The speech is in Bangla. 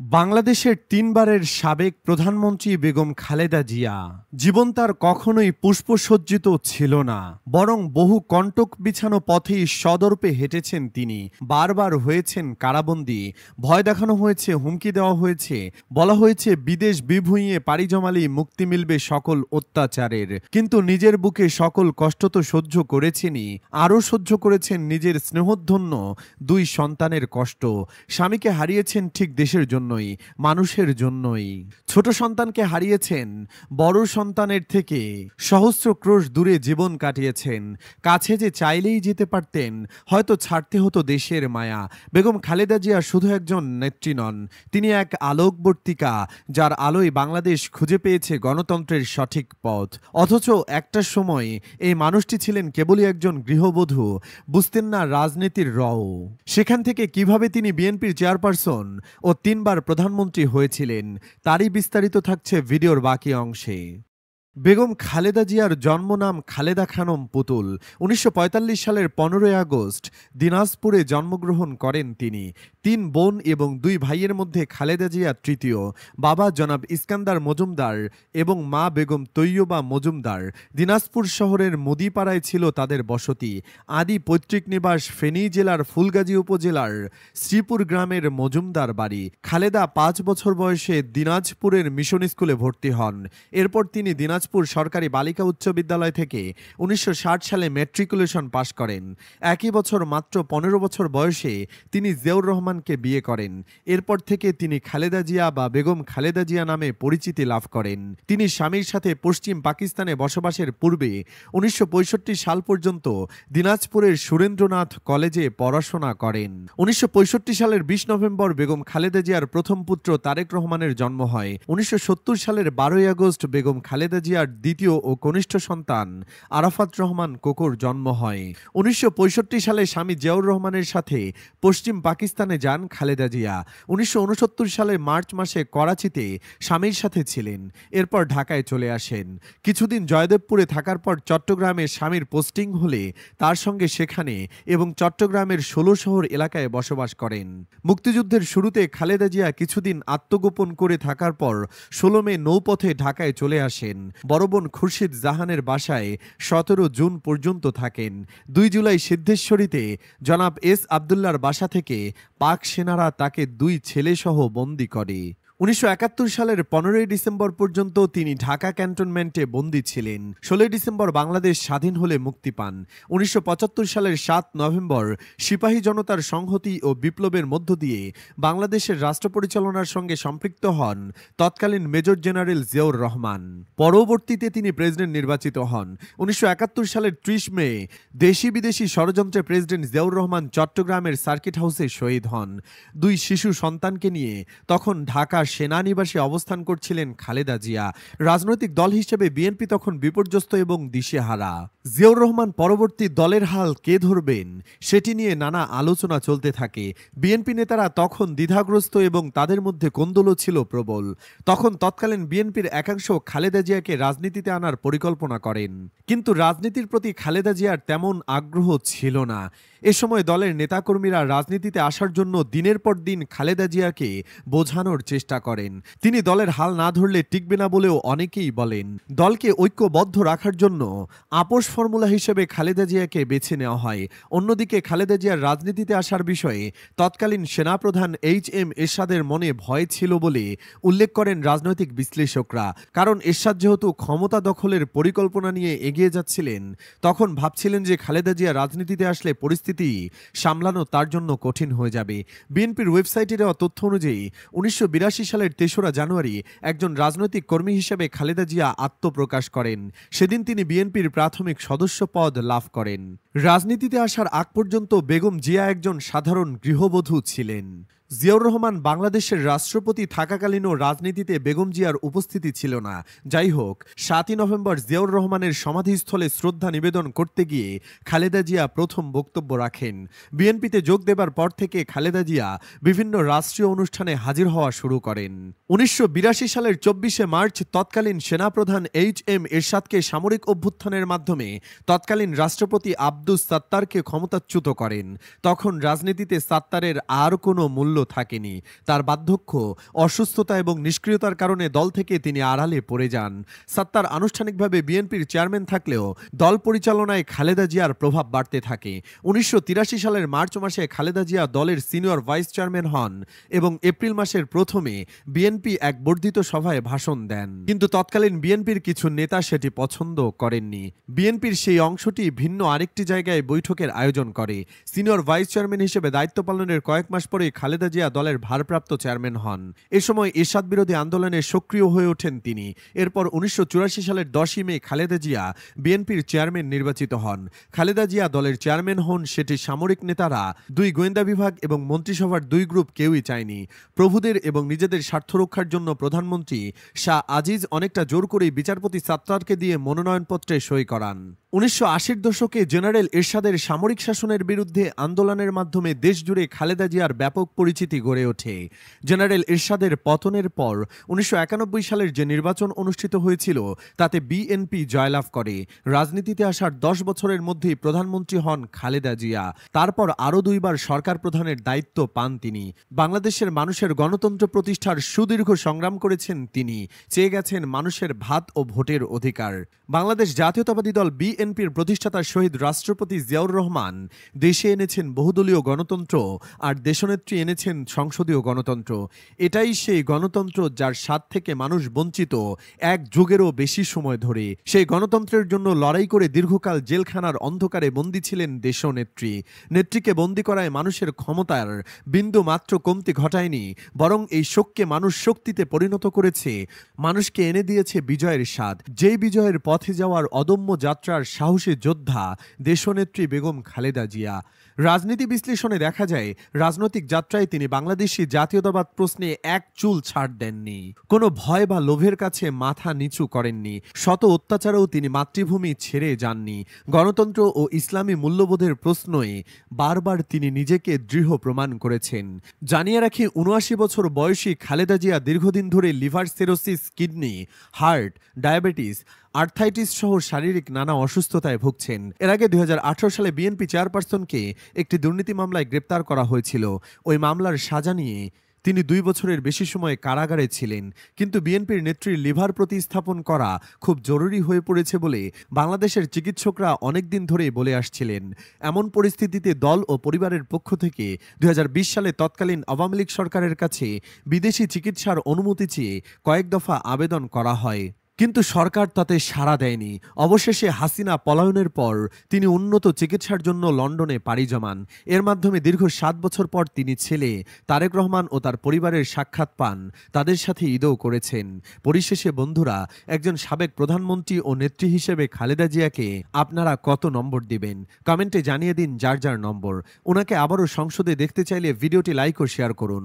বাংলাদেশের তিনবারের সাবেক প্রধানমন্ত্রী বেগম খালেদা জিয়া জীবন তার কখনোই পুষ্পসজ্জিত ছিল না, বরং বহু কণ্টক বিছানো পথেই সদর্পে হেঁটেছেন তিনি। বারবার হয়েছেন কারাবন্দী, ভয় দেখানো হয়েছে, হুমকি দেওয়া হয়েছে, বলা হয়েছে বিদেশ বিভুঁইয়ে পাড়ি জমালেই মুক্তি মিলবে সকল অত্যাচারের। কিন্তু নিজের বুকে সকল কষ্ট তো সহ্য করেছেনই, আরও সহ্য করেছেন নিজের স্নেহধন্য দুই সন্তানের কষ্ট। স্বামীকে হারিয়েছেন ঠিক দেশের জন্য, মানুষের জন্যই। ছোট সন্তানকে হারিয়েছেন, বড় সন্তানের থেকে সহস্র ক্রোশ দূরে জীবন কাটিয়েছেন। কাছে যে চাইলেই যেতে পারতেন, হয়তো ছাড়তে হতো দেশের মায়া। বেগম খালেদা জিয়া শুধু একজন নেত্রী নন, তিনি এক আলোকবর্তিকা, যার আলোয় বাংলাদেশ খুঁজে পেয়েছে গণতন্ত্রের সঠিক পথ। অথচ একটা সময় এই মানুষটি ছিলেন কেবলই একজন গৃহবধূ, বুঝতেন না রাজনীতির রও। সেখান থেকে কিভাবে তিনি বিএনপির চেয়ারপারসন ও তিনবার প্রধানমন্ত্রী হয়েছিলেন, তারই বিস্তারিত থাকছে ভিডিওর বাকি অংশে। বেগম খালেদা জিয়ার জন্মনাম খালেদা খানম পুতুল। ১৯৪৫ সালের ১৫ই আগস্ট দিনাজপুরে জন্মগ্রহণ করেন তিনি। ৩ বোন এবং ২ ভাইয়ের মধ্যে খালেদা জিয়া তৃতীয়। বাবা জনাব ইস্কান্দার মজুমদার এবং মা বেগম তৈয়বা মজুমদার। দিনাজপুর শহরের মুদিপাড়ায় ছিল তাদের বসতি। আদি পৈতৃক নিবাস ফেনী জেলার ফুলগাজী উপজেলার শ্রীপুর গ্রামের মজুমদার বাড়ি। খালেদা ৫ বছর বয়সে দিনাজপুরের মিশন স্কুলে ভর্তি হন। এরপর তিনি দিনাজপুর সরকারি বালিকা উচ্চ বিদ্যালয় থেকে ১৯৬০ সালে ম্যাট্রিকুলেশন পাশ করেন। একই বছর মাত্র ১৫ বছর বয়সে তিনি জিয়াউর রহমানকে বিয়ে করেন। এরপর থেকে তিনি খালেদা জিয়া বা বেগম খালেদা জিয়া নামে পরিচিতি লাভ করেন। তিনি স্বামীর সাথে পশ্চিম পাকিস্তানে বসবাসের পূর্বে ১৯৬৫ সাল পর্যন্ত দিনাজপুরের সুরেন্দ্রনাথ কলেজে পড়াশোনা করেন। ১৯৬৫ সালের ২০ নভেম্বর বেগম খালেদা জিয়ার প্রথম পুত্র তারেক রহমানের জন্ম হয়। ১৯৭০ সালের ১২ই আগস্ট বেগম খালেদা জিয়ার দ্বিতীয় ও কনিষ্ঠ সন্তান আরাফাত রহমান কোকোর জন্ম হয়। ১৯৬৫ সালে স্বামী জিয়াউর রহমানের সাথে পশ্চিম পাকিস্তানে যান খালেদা জিয়া। ১৯৬৯ সালের মার্চ মাসে করাচিতে স্বামীর সাথে ছিলেন। এরপর ঢাকায় চলে আসেন। কিছুদিন জয়দেবপুরে থাকার পর চট্টগ্রামে স্বামীর পোস্টিং হলে তার সঙ্গে সেখানে এবং চট্টগ্রামের ১৬ শহর এলাকায় বসবাস করেন। মুক্তিযুদ্ধের শুরুতে খালেদা জিয়া কিছুদিন আত্মগোপন করে থাকার পর ১৬ মে নৌপথে ঢাকায় চলে আসেন। বড় বোন খুরশিদ জাহানের বাসায় ১৭ জুন পর্যন্ত থাকেন। ২ জুলাই সিদ্ধেশ্বরীতে জনাব এস আবদুল্লাহর বাসা থেকে পাক সেনারা তাকে ২ ছেলেসহ বন্দী করে। ১৯৭১ সালের ১৫ই ডিসেম্বর পর্যন্ত তিনি ঢাকা ক্যান্টনমেন্টে বন্দী ছিলেন। ১৬ই ডিসেম্বর বাংলাদেশ স্বাধীন হলে মুক্তি পান। ১৯৭৫ সালের ৭ নভেম্বর সিপাহী জনতার সংহতি ও বিপ্লবের মধ্য দিয়ে বাংলাদেশের রাষ্ট্র পরিচালনার সঙ্গে সম্পৃক্ত হন তৎকালীন মেজর জেনারেল জিয়াউর রহমান। পরবর্তীতে তিনি প্রেসিডেন্ট নির্বাচিত হন। ১৯৭১ সালের ৩০ মে দেশি বিদেশি ষড়যন্ত্রে প্রেসিডেন্ট জিয়াউর রহমান চট্টগ্রামের সার্কিট হাউসে শহীদ হন। ২ শিশু সন্তানকে নিয়ে তখন ঢাকা সেনানিবাসে অবস্থান করছিলেন খালেদা জিয়া। রাজনৈতিক দল হিসেবে বিএনপি তখন বিপর্যস্ত এবং দিশেহারা। জিয়াউর রহমান পরবর্তী দলের হাল কে ধরবেন সেটি নিয়ে নানা আলোচনা চলতে থাকে। বিএনপি নেতারা তখন দ্বিধাগ্রস্ত এবং তাদের মধ্যে কোন্দলও ছিল প্রবল। তখন তৎকালীন বিএনপির একাংশ খালেদা জিয়াকে রাজনীতিতে আনার পরিকল্পনা করেন, কিন্তু রাজনীতির প্রতি খালেদা জিয়ার তেমন আগ্রহ ছিল না। এ সময় দলের নেতাকর্মীরা রাজনীতিতে আসার জন্য দিনের পর দিন খালেদা জিয়াকে বোঝানোর চেষ্টা করেন। তিনি দলের হাল না ধরলে টিকবে না বলেও অনেকেই বলেন। দলকে ঐক্যবদ্ধ রাখার জন্য আপোষ ফর্মুলা হিসেবে খালেদা জিয়াকে বেছে নেওয়া হয়। অন্যদিকে খালেদা জিয়ার রাজনীতিতে আসার বিষয়ে তৎকালীন সেনাপ্রধান এইচ.এম. এরশাদের মনে ভয় ছিল বলে উল্লেখ করেন রাজনৈতিক বিশ্লেষকরা। কারণ এরশাদ যেহেতু ক্ষমতা দখলের পরিকল্পনা নিয়ে এগিয়ে যাচ্ছিলেন, তখন ভাবছিলেন যে খালেদা জিয়া রাজনীতিতে আসলে পরিস্থিতি সামলানো তার জন্য কঠিন হয়ে যাবে। বিএনপির ওয়েবসাইটে দেওয়া তথ্য অনুযায়ী ১৯৮২ সালের ৩রা জানুয়ারি একজন রাজনৈতিক কর্মী হিসেবে খালেদা জিয়া আত্মপ্রকাশ করেন। সেদিন তিনি বিএনপির প্রাথমিক সদস্য পদ লাভ করেন। রাজনীতিতে আসার আগ পর্যন্ত বেগম জিয়া একজন সাধারণ গৃহবধূ ছিলেন। জিয়াউর রহমান বাংলাদেশের রাষ্ট্রপতি থাকাকালীনও রাজনীতিতে বেগম জিয়ার উপস্থিতি ছিল না। যাই হোক, ৭ই নভেম্বর জিয়াউর রহমানের সমাধিস্থলে শ্রদ্ধা নিবেদন করতে গিয়ে খালেদা জিয়া প্রথম বক্তব্য রাখেন। বিএনপিতে যোগ দেবার পর থেকে খালেদা জিয়া বিভিন্ন রাষ্ট্রীয় অনুষ্ঠানে হাজির হওয়া শুরু করেন। ১৯৮২ সালের ২৪শে মার্চ তৎকালীন সেনাপ্রধান এইচ.এম. এরশাদকে সামরিক অভ্যুত্থানের মাধ্যমে তৎকালীন রাষ্ট্রপতি আব্দুস সাত্তারকে ক্ষমতাচ্যুত করেন। তখন রাজনীতিতে সাত্তারের আর কোনো মূল্য সাফল্য থাকেনি। তার বার্ধক্য, অসুস্থতা এবং নিষ্ক্রিয়তার কারণে দল থেকে তিনি আড়ালে পড়ে যান। সাত্তার আনুষ্ঠানিকভাবে বিএনপির চেয়ারম্যান থাকলেও দল পরিচালনায় খালেদা জিয়ার প্রভাব বাড়তে থাকে। 1983 সালের মার্চ মাসে খালেদা জিয়া দলের সিনিয়র ভাইস চেয়ারম্যান হন এবং এপ্রিল মাসের প্রথমে বিএনপি এক বর্ধিত সভায় ভাষণ দেন। কিন্তু তৎকালীন বিএনপির কিছু নেতা সেটি পছন্দ করেননি। বিএনপির সেই অংশটি ভিন্ন আরেকটি জায়গায় বৈঠকের আয়োজন করে। সিনিয়র ভাইস চেয়ারম্যান হিসেবে দায়িত্ব পালনের কয়েক মাস পরে খালেদা জিয়া দলের ভারপ্রাপ্ত চেয়ারম্যান হন। এ সময় এরশাদ বিরোধী আন্দোলনে সক্রিয় হয়ে ওঠেন তিনি। এরপর 1984 সালের 10ই মে খালেদা জিয়া বিএনপির চেয়ারম্যান নির্বাচিত হন। খালেদা জিয়া দলের চেয়ারম্যান হন সেটি সামরিক নেতারা, 2 গোয়েন্দা বিভাগ এবং মন্ত্রিসভার 2 গ্রুপ কেউই চায়নি। প্রভুদের এবং নিজেদের স্বার্থ রক্ষার জন্য প্রধানমন্ত্রী শাহ আজিজ অনেকটা জোর করেই বিচারপতি সাত্তারকে দিয়ে মনোনয়নপত্রে সই করান। 1980-র দশকে জেনারেল এরশাদের সামরিক শাসনের বিরুদ্ধে আন্দোলনের মাধ্যমে দেশজুড়ে খালেদা জিয়ার ব্যাপক পরিচিতি গড়ে ওঠে। জেনারেল এরশাদের পতনের পর 1991 সালের যে নির্বাচন অনুষ্ঠিত হয়েছিল তাতে বিএনপি জয়লাভ করে। রাজনীতিতে আসার 10 বছরের মধ্যেই প্রধানমন্ত্রী হন খালেদা জিয়া। তারপর আরও 2 বার সরকার প্রধানের দায়িত্ব পান তিনি। বাংলাদেশের মানুষের গণতন্ত্র প্রতিষ্ঠার সুদীর্ঘ সংগ্রাম করেছেন তিনি। চেয়ে গেছেন মানুষের ভাত ও ভোটের অধিকার। বাংলাদেশ জাতীয়তাবাদী দল বিএনপির প্রতিষ্ঠাতা শহীদ রাষ্ট্রপতি জিয়াউর রহমান দেশে এনেছেন বহুদলীয় গণতন্ত্র, আর দেশনেত্রী এনেছেন সংসদীয় গণতন্ত্র। এটাই সেই গণতন্ত্র যার স্বাদ থেকে মানুষ বঞ্চিত এক যুগেরও বেশি সময় ধরে। সেই গণতন্ত্রের জন্য লড়াই করে দীর্ঘকাল জেলখানার অন্ধকারে বন্দী ছিলেন দেশনেত্রী। নেত্রীকে বন্দী করায় মানুষের ক্ষমতার বিন্দু মাত্র কমতি ঘটায়নি, বরং এই শোককে মানুষ শক্তিতে পরিণত করেছে। মানুষকে এনে দিয়েছে বিজয়ের স্বাদ। যেই বিজয়ের পথে যাওয়ার অদম্য যাত্রার সাহসী যোদ্ধা দেশনেত্রী বেগম খালেদা জিয়া। রাজনীতি বিশ্লেষণে দেখা যায়, রাজনৈতিক যাত্রায় তিনি বাংলাদেশি জাতীয়তাবাদ প্রশ্নে এক চুল ছাড় দেননি। কোনো ভয় বা লোভের কাছে মাথা নিচু করেননি। শত অত্যাচারেও তিনি মাতৃভূমি ছেড়ে যাননি। গণতন্ত্র ও ইসলামী মূল্যবোধের প্রশ্নে বারবার তিনি নিজেকে দৃঢ় প্রমাণ করেছেন। জানিয়ে রাখি, ৭৯ বছর বয়সী খালেদা জিয়া দীর্ঘদিন ধরে liver cirrhosis, kidney, heart, diabetes, arthritis সহ শারীরিক নানা অসুস্থতায় ভুগছেন। এর আগে 2018 সালে বিএনপি চেয়ারপারসনকে একটি দুর্নীতি মামলায় গ্রেপ্তার করা হয়েছিল। ওই মামলার সাজা নিয়ে তিনি 2 বছরের বেশি সময় কারাগারে ছিলেন। কিন্তু বিএনপির নেত্রীর লিভার প্রতিস্থাপন করা খুব জরুরি হয়ে পড়েছে বলে বাংলাদেশের চিকিৎসকরা অনেকদিন ধরেই বলে আসছিলেন। এমন পরিস্থিতিতে দল ও পরিবারের পক্ষ থেকে 2020 সালে তৎকালীন আওয়ামী লীগ সরকারের কাছে বিদেশি চিকিৎসার অনুমতি চেয়ে কয়েক দফা আবেদন করা হয়, কিন্তু সরকার তাতে সাড়া দেয়নি। অবশেষে হাসিনা পলায়নের পর তিনি উন্নত চিকিৎসার জন্য লন্ডনে পাড়ি জমান। এর মাধ্যমে দীর্ঘ 7 বছর পর তিনি ছেলে তারেক রহমান ও তার পরিবারের সাক্ষাৎ পান। তাদের সাথে ঈদও করেছেন। পরিশেষে বন্ধুরা, একজন সাবেক প্রধানমন্ত্রী ও নেত্রী হিসেবে খালেদা জিয়াকে আপনারা কত নম্বর দিবেন? কমেন্টে জানিয়ে দিন যার যার নম্বর। ওনাকে আবারও সংসদে দেখতে চাইলে ভিডিওটি লাইক ও শেয়ার করুন।